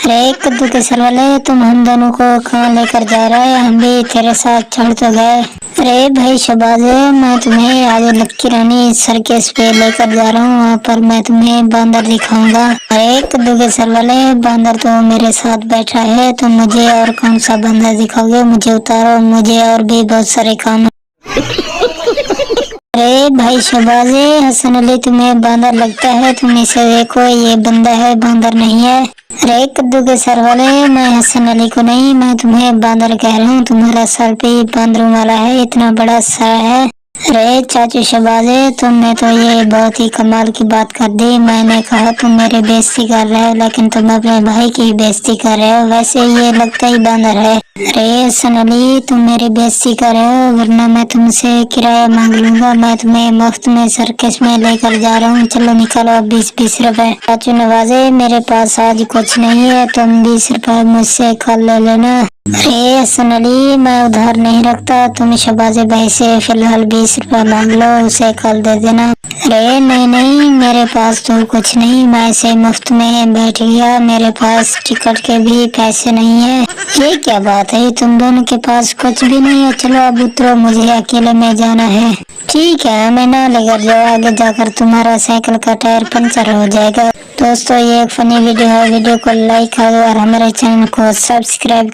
अरे कद्दू के सर वाले, तुम हम दोनों को कहाँ लेकर जा रहा है? हम भी तेरे साथ चढ़ तो गए। अरे भाई शहबाज, मैं तुम्हें आज लक्की रानी सर्कस पे लेकर जा रहा हूँ। वहाँ पर मैं तुम्हें बांदर दिखाऊंगा। अरे कद्दू के सर वाले, बांदर तो मेरे साथ बैठा है, तो मुझे और कौन सा बांदर दिखाओगे? मुझे उतारो, मुझे और भी बहुत सारे काम। अरे भाई शहबाज, हसन अली तुम्हें बांदर लगता है? तुम इसे देखो, ये बंदा है, बांदर नहीं है। अरे कद्दू के सर वाले, मैं हसन अली को नहीं, मैं तुम्हें बांदर कह रहा हूँ। तुम्हारा सर पे बांदरों वाला है, इतना बड़ा सर है। अरे चाचू शहबाज, तुमने तो ये बहुत ही कमाल की बात कर दी। मैंने कहा तुम मेरी बेइज्जती कर रहे हो, लेकिन तुम अपने भाई की बेइज्जती कर रहे हो। वैसे ये लगता ही बांदर है। अरे हसन अली, तुम मेरी बेइज्जती कर रहे हो, वरना मैं तुमसे किराया मांग लूंगा। मैं तुम्हें मुफ्त में सर्कस में लेकर जा रहा हूँ। चलो निकालो अब 20-20 रुपए। चाचू नवाजे, मेरे पास आज कुछ नहीं है, तुम 20 रुपए मुझसे कल ले लेना। अरे हसन अली, मैं उधार नहीं रखता। तुम शहबाज भाई से फिलहाल 20 रुपए मांग लो, उसे कल दे देना। अरे नहीं नहीं, मेरे पास तो कुछ नहीं, मैं ऐसे मुफ्त में बैठ गया, मेरे पास टिकट के भी पैसे नहीं है। ये क्या बात है, तुम दोनों के पास कुछ भी नहीं है? चलो अब उतरो, मुझे अकेले में जाना है। ठीक है, मैं ना लेकर जाओ, आगे जाकर तुम्हारा साइकिल का टायर पंचर हो जाएगा। दोस्तों, ये एक फनी वीडियो है, वीडियो को लाइक करो और हमारे चैनल को सब्सक्राइब